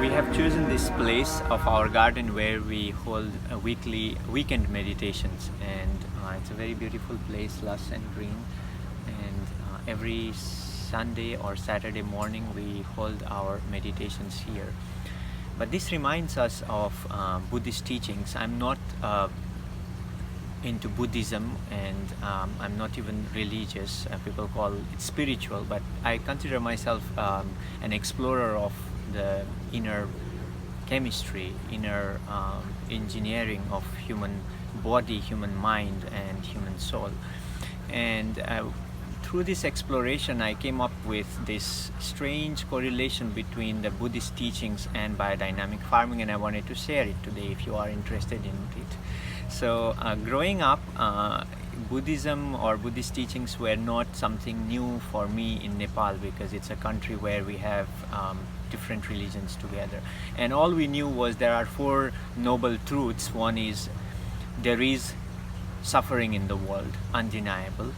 We have chosen this place of our garden where we hold weekend meditations, and it's a very beautiful place, lush and green, and every Sunday or Saturday morning we hold our meditations here. But this reminds us of Buddhist teachings. I'm not into Buddhism, and I'm not even religious. People call it spiritual, but I consider myself an explorer of the inner chemistry, inner engineering of human body, human mind, and human soul. And through this exploration, I came up with this strange correlation between the Buddhist teachings and biodynamic farming, and I wanted to share it today if you are interested in it. So growing up, Buddhism or Buddhist teachings were not something new for me in Nepal, because it's a country where we have different religions together, and all we knew was there are four noble truths. One is there is suffering in the world, undeniable.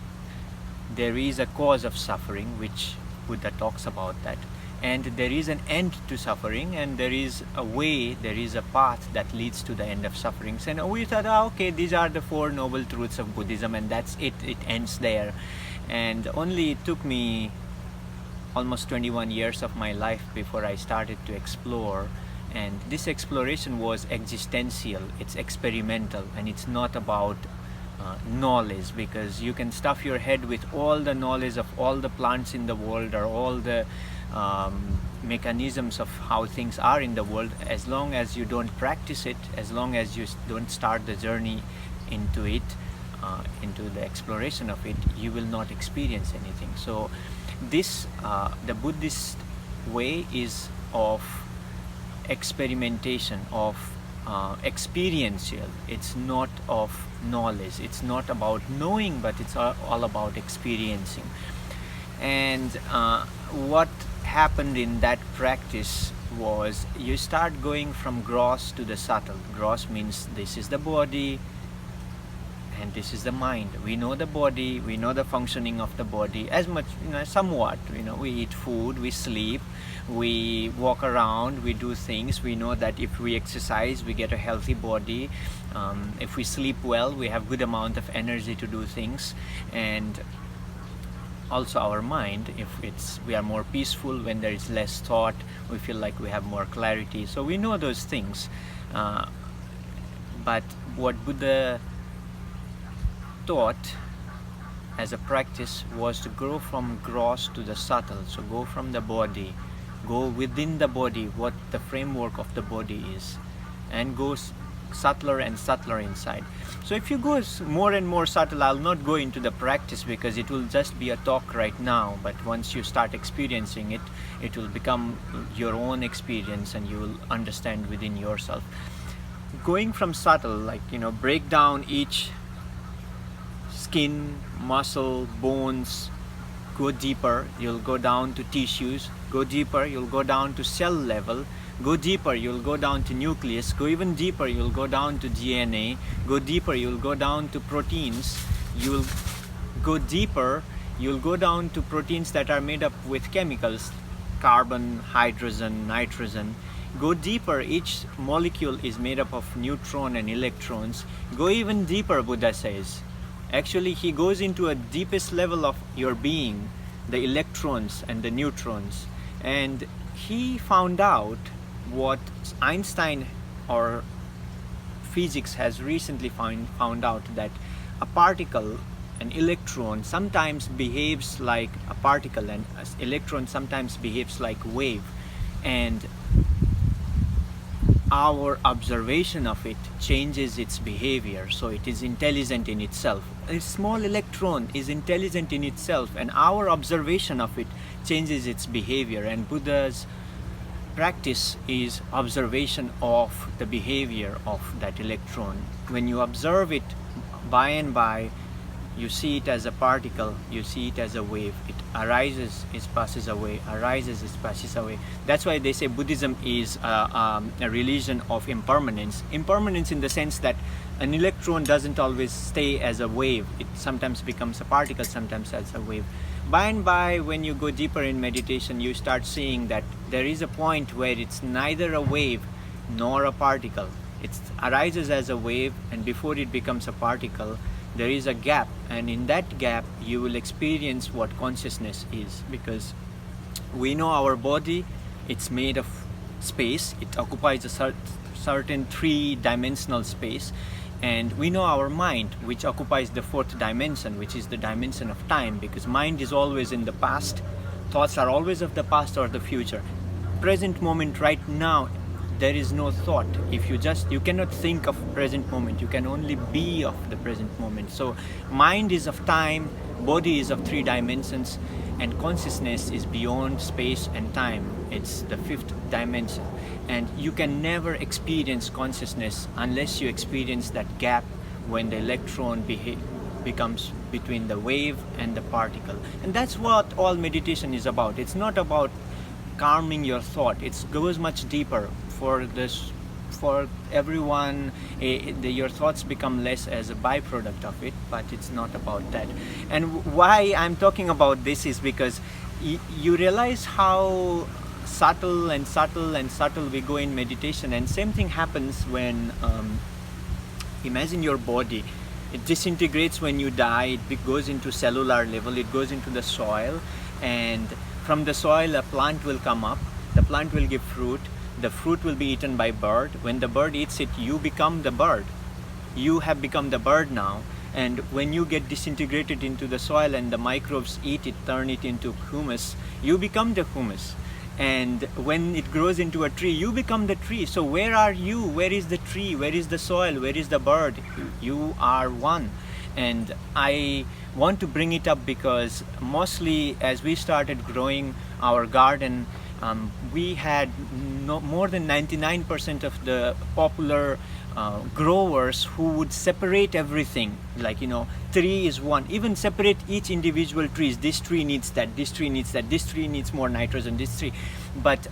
There is a cause of suffering, which Buddha talks about that, and there is an end to suffering, and there is a way, there is a path that leads to the end of sufferings. And we thought, okay, these are the four noble truths of Buddhism, and that's it, it ends there. And only it took me almost 21 years of my life before I started to explore, and this exploration was existential, it's experimental, and it's not about knowledge, because you can stuff your head with all the knowledge of all the plants in the world or all the mechanisms of how things are in the world. As long as you don't practice it, as long as you don't start the journey into it, into the exploration of it, you will not experience anything. So this the Buddhist way is of experimentation, of experiential. It's not of knowledge, it's not about knowing, but it's all about experiencing. And what happened in that practice was you start going from gross to the subtle. Gross means this is the body and this is the mind. We know the body, we know the functioning of the body as much, somewhat. We eat food, we sleep, we walk around, we do things. We know that if we exercise, we get a healthy body. If we sleep well, we have good amount of energy to do things. And also our mind, if we are more peaceful, when there is less thought, we feel like we have more clarity. So we know those things. But what Buddha taught as a practice was to grow from gross to the subtle. So go from the body, go within the body, what the framework of the body is, and go subtler and subtler inside. So if you go more and more subtle, I'll not go into the practice because it will just be a talk right now, but once you start experiencing it, it will become your own experience and you will understand within yourself. Going from subtle, like break down each skin, muscle, bones, go deeper, you'll go down to tissues, go deeper, you'll go down to cell level, go deeper, you'll go down to nucleus, go even deeper, you'll go down to DNA, go deeper, you'll go down to proteins, you'll go deeper, you'll go down to proteins that are made up with chemicals, carbon, hydrogen, nitrogen. Go deeper, each molecule is made up of neutron and electrons. Go even deeper, Buddha says. Actually, he goes into a deepest level of your being, the electrons and the neutrons. And he found out what Einstein or physics has recently found out, that a particle, an electron, sometimes behaves like a particle, and an electron sometimes behaves like a wave. And our observation of it changes its behavior, so it is intelligent in itself. A small electron is intelligent in itself, and our observation of it changes its behavior. And Buddha's practice is observation of the behavior of that electron. When you observe it by and by, you see it as a particle, you see it as a wave. It arises, it passes away, arises, it passes away. That's why they say Buddhism is a religion of impermanence. Impermanence in the sense that an electron doesn't always stay as a wave. It sometimes becomes a particle, sometimes as a wave. by and by, when you go deeper in meditation, you start seeing that there is a point where it's neither a wave nor a particle. It arises as a wave, and before it becomes a particle, there is a gap, and in that gap you will experience what consciousness is. Because we know our body, it's made of space, it occupies a certain three-dimensional space, and we know our mind, which occupies the fourth dimension, which is the dimension of time, because mind is always in the past, thoughts are always of the past or the future. Present moment, right now, there is no thought. If you cannot think of present moment, you can only be of the present moment. So mind is of time, body is of three dimensions, and consciousness is beyond space and time. It's the fifth dimension, and you can never experience consciousness unless you experience that gap when the electron becomes between the wave and the particle. And that's what all meditation is about. It's not about calming your thought. It goes much deeper. For everyone, your thoughts become less as a byproduct of it, but it's not about that. And why I'm talking about this is because you realize how subtle and subtle and subtle we go in meditation. And same thing happens when imagine your body, it disintegrates when you die. It goes into cellular level, it goes into the soil, and from the soil a plant will come up. The plant will give fruit. The fruit will be eaten by bird. When the bird eats it, you become the bird. You have become the bird now. And when you get disintegrated into the soil and the microbes eat it, turn it into humus, you become the humus. And when it grows into a tree, you become the tree. So where are you? Where is the tree? Where is the soil? Where is the bird? You are one. And I want to bring it up because mostly as we started growing our garden, we had more than 99% of the popular growers who would separate everything, like, tree is one, even separate each individual trees. This tree needs that, this tree needs that, this tree needs more nitrogen, this tree. But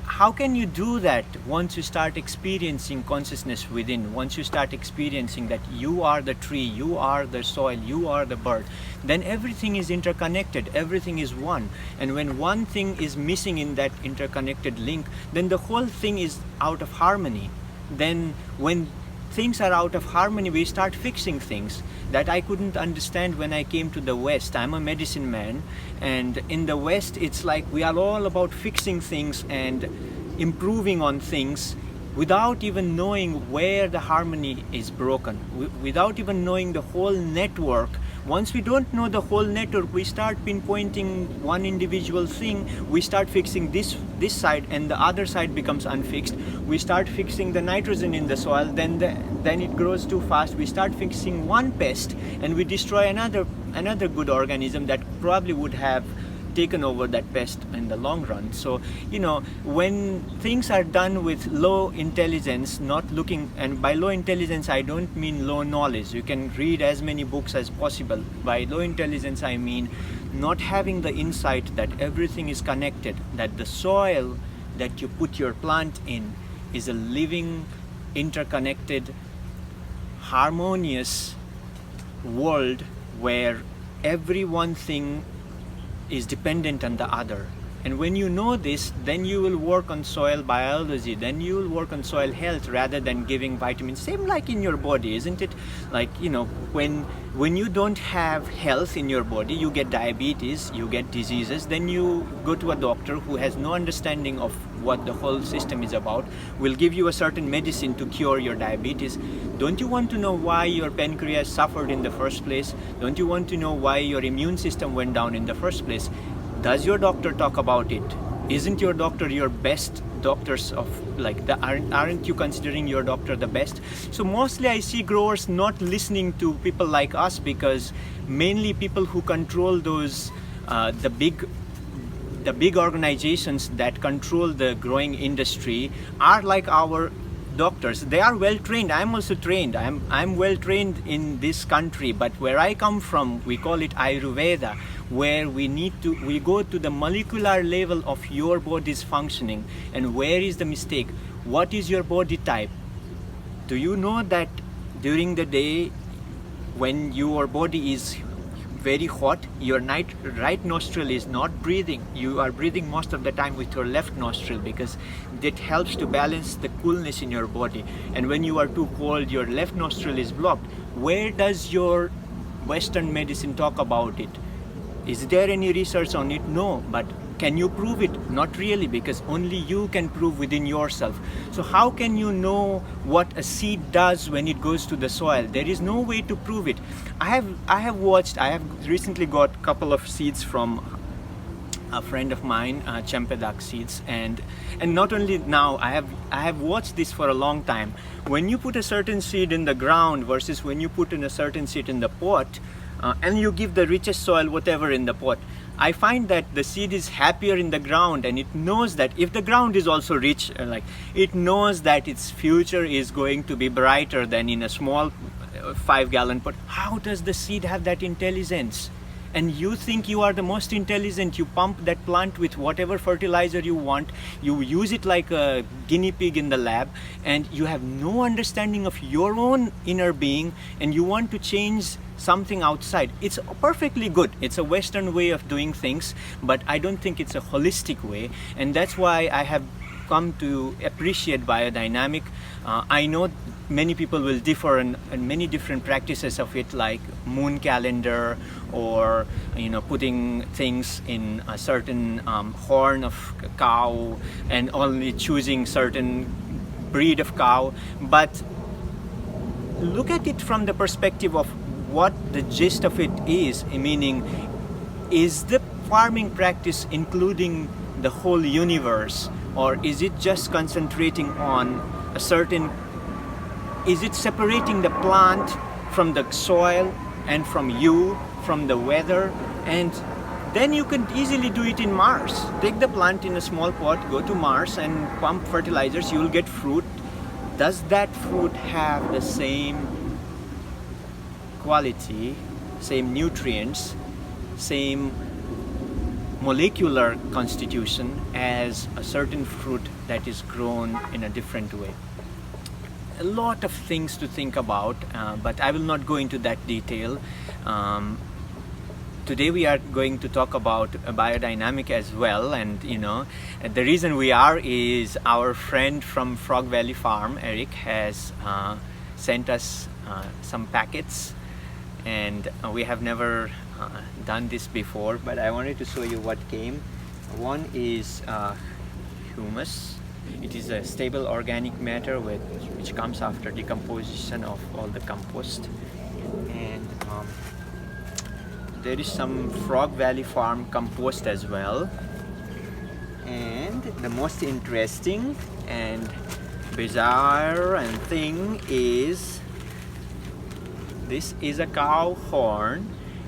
how can you do that once you start experiencing consciousness within? Once you start experiencing that you are the tree, you are the soil, you are the bird, then everything is interconnected, everything is one. And when one thing is missing in that interconnected link, then the whole thing is out of harmony. Then when things are out of harmony, we start fixing things that I couldn't understand when I came to the West. I'm a medicine man, and in the West it's like we are all about fixing things and improving on things without even knowing where the harmony is broken, without even knowing the whole network. Once we don't know the whole network, we start pinpointing one individual thing, we start fixing this side, and the other side becomes unfixed. We start fixing the nitrogen in the soil, then it grows too fast. We start fixing one pest and we destroy another good organism that probably would have taken over that pest in the long run. So when things are done with low intelligence, not looking, and by low intelligence I don't mean low knowledge. You can read as many books as possible. By low intelligence I mean not having the insight that everything is connected, that the soil that you put your plant in is a living, interconnected, harmonious world where every one thing is dependent on the other. And when you know this, then you will work on soil biology, then you will work on soil health rather than giving vitamins. Same like in your body, isn't it? Like, when you don't have health in your body, you get diabetes, you get diseases, then you go to a doctor who has no understanding of what the whole system is about, will give you a certain medicine to cure your diabetes. Don't you want to know why your pancreas suffered in the first place? Don't you want to know why your immune system went down in the first place? Does your doctor talk about it? Isn't your doctor your best doctors of, aren't you considering your doctor the best? So mostly I see growers not listening to people like us, because mainly people who control those the big organizations that control the growing industry are like our doctors. They are well trained. I'm also trained. I'm well trained in this country, but where I come from, we call it Ayurveda, where we go to the molecular level of your body's functioning. And where is the mistake? What is your body type? Do you know that during the day when your body is very hot, your right nostril is not breathing. You are breathing most of the time with your left nostril because that helps to balance the coolness in your body. And when you are too cold, your left nostril is blocked. Where does your Western medicine talk about it? Is there any research on it? No. But can you prove it? Not really, because only you can prove within yourself. So how can you know what a seed does when it goes to the soil? There is no way to prove it. I have recently got a couple of seeds from a friend of mine, Champedak seeds, and not only now, I have watched this for a long time. When you put a certain seed in the ground versus when you put in a certain seed in the pot, and you give the richest soil whatever in the pot, I find that the seed is happier in the ground, and it knows that if the ground is also rich, it knows that its future is going to be brighter than in a small 5-gallon pot. How does the seed have that intelligence? And you think you are the most intelligent. You pump that plant with whatever fertilizer you want, you use it like a guinea pig in the lab, and you have no understanding of your own inner being, and you want to change something outside. It's perfectly good. It's a Western way of doing things, but I don't think it's a holistic way, and that's why I have come to appreciate biodynamic. I know many people will differ in many different practices of it, like moon calendar, or putting things in a certain horn of cow, and only choosing certain breed of cow. But look at it from the perspective of what the gist of it is, meaning, is the farming practice including the whole universe, or is it just concentrating on a certain, is it separating the plant from the soil and from you, from the weather? And then you can easily do it in Mars. Take the plant in a small pot, go to Mars and pump fertilizers, you will get fruit. Does that fruit have the same quality, same nutrients, same molecular constitution as a certain fruit that is grown in a different way? A lot of things to think about, but I will not go into that detail. Today we are going to talk about biodynamic as well, and the reason we are is our friend from Frog Valley Farm, Eric, has sent us some packets, and we have never done this before, but I wanted to show you what came. One is humus. It is a stable organic matter which comes after decomposition of all the compost. And there is some Frog Valley Farm compost as well. And the most interesting and bizarre and thing is, this is a cow horn,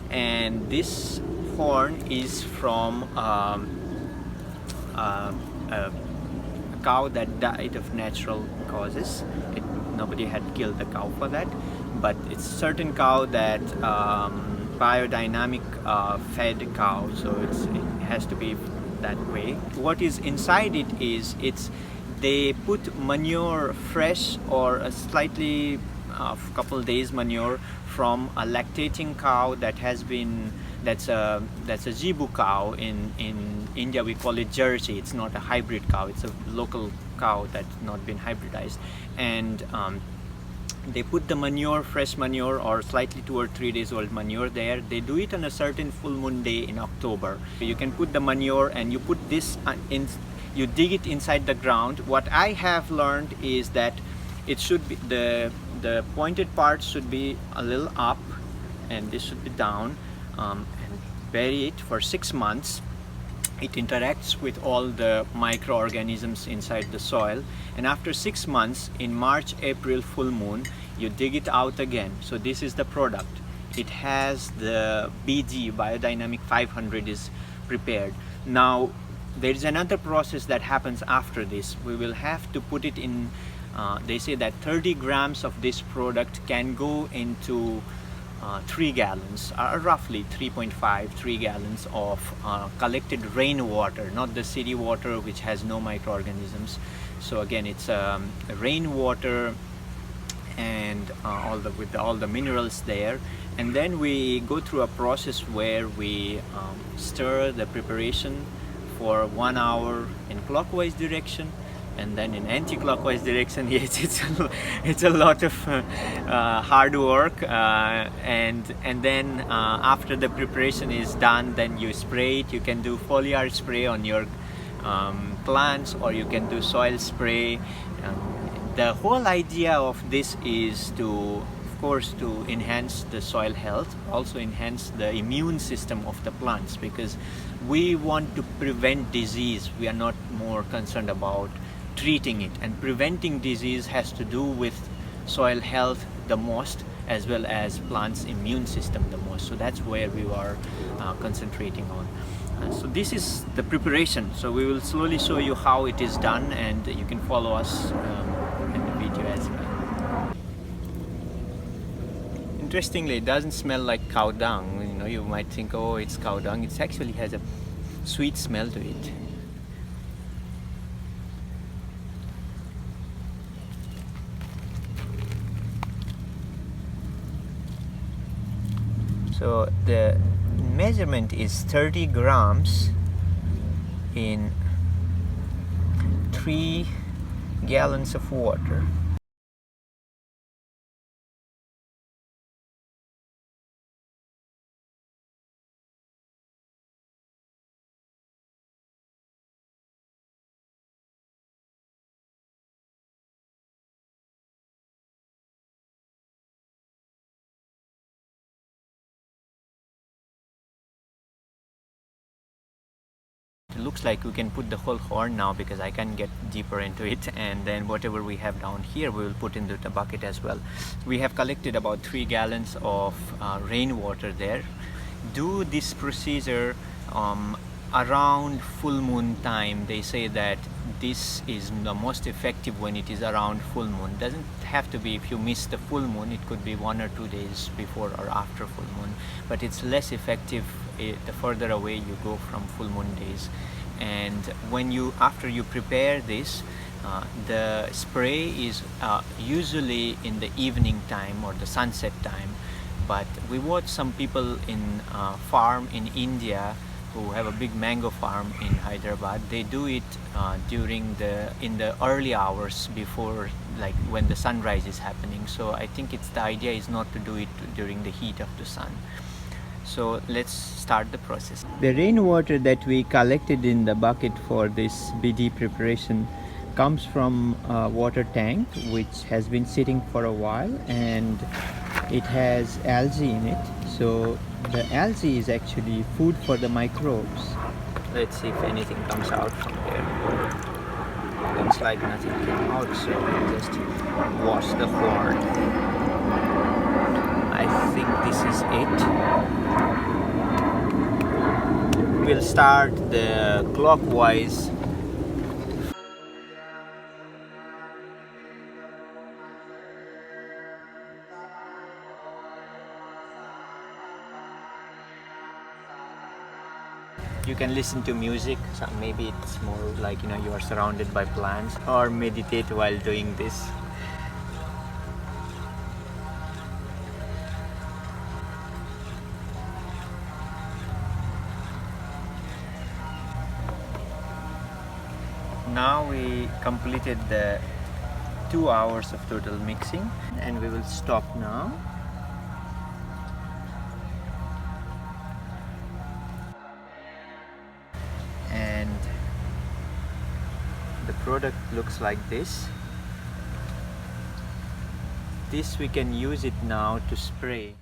and this horn is from a cow that died of natural causes. Nobody had killed the cow for that, but it's a certain cow that biodynamic fed cow, so it has to be that way. What is inside it is, they put manure, fresh or a slightly couple days manure from a lactating cow that's a zebu cow. In India we call it Jersey. It's not a hybrid cow, it's a local cow that's not been hybridized. And they put the manure, fresh manure or slightly 2 or 3 days old manure there. They do it on a certain full moon day in October. You can put the manure and you put this in, you dig it inside the ground. What I have learned is that it should be, the pointed part should be a little up and this should be down, and bury it for 6 months. It interacts with all the microorganisms inside the soil, and after 6 months, in March, April full moon, you dig it out again. So this is the product. It has the BD, Biodynamic 500 is prepared. Now there is another process that happens after this. We will have to put it in, they say that 30 grams of this product can go into 3 gallons, roughly 3 gallons of collected rainwater, not the city water which has no microorganisms. So again, it's rainwater, and with all the minerals there. And then we go through a process where we stir the preparation for 1 hour in clockwise direction and then in anti-clockwise direction. Yes, it's a lot of hard work, and then after the preparation is done, then you spray it. You can do foliar spray on your plants, or you can do soil spray. The whole idea of this is to, of course, to enhance the soil health, also enhance the immune system of the plants, because we want to prevent disease. We are not more concerned about treating it, and preventing disease has to do with soil health the most, as well as plants immune system the most. So that's where we are concentrating on. So this is the preparation. So we will slowly show you how it is done, and you can follow us in the video as well. Interestingly, it doesn't smell like cow dung. You know, you might think, oh, it's cow dung. It actually has a sweet smell to it. So the measurement is 30 grams in 3 gallons of water. It looks like we can put the whole horn now, because I can get deeper into it, and then whatever we have down here we will put into the bucket as well. We have collected about 3 gallons of rainwater there. Do this procedure around full moon time. They say that this is the most effective when it is around full moon. Doesn't have to be if you miss the full moon. It could be 1 or 2 days before or after full moon, but it's less effective the further away you go from full moon days. And when after you prepare this, the spray is usually in the evening time or the sunset time. But we watch some people in farm in India who have a big mango farm in Hyderabad. They do it in the early hours before, like when the sunrise is happening. So I think the idea is not to do it during the heat of the sun. So let's start the process. The rainwater that we collected in the bucket for this BD preparation comes from a water tank which has been sitting for a while, and it has algae in it. So the algae is actually food for the microbes. Let's see if anything comes out from there. Looks like nothing came out, so we'll just wash the horn. I think this is it. We'll start the clockwise. You can listen to music, so maybe it's more like, you know, you are surrounded by plants, or meditate while doing this. Now we completed the 2 hours of total mixing, and we will stop now. And the product looks like this. This we can use it now to spray.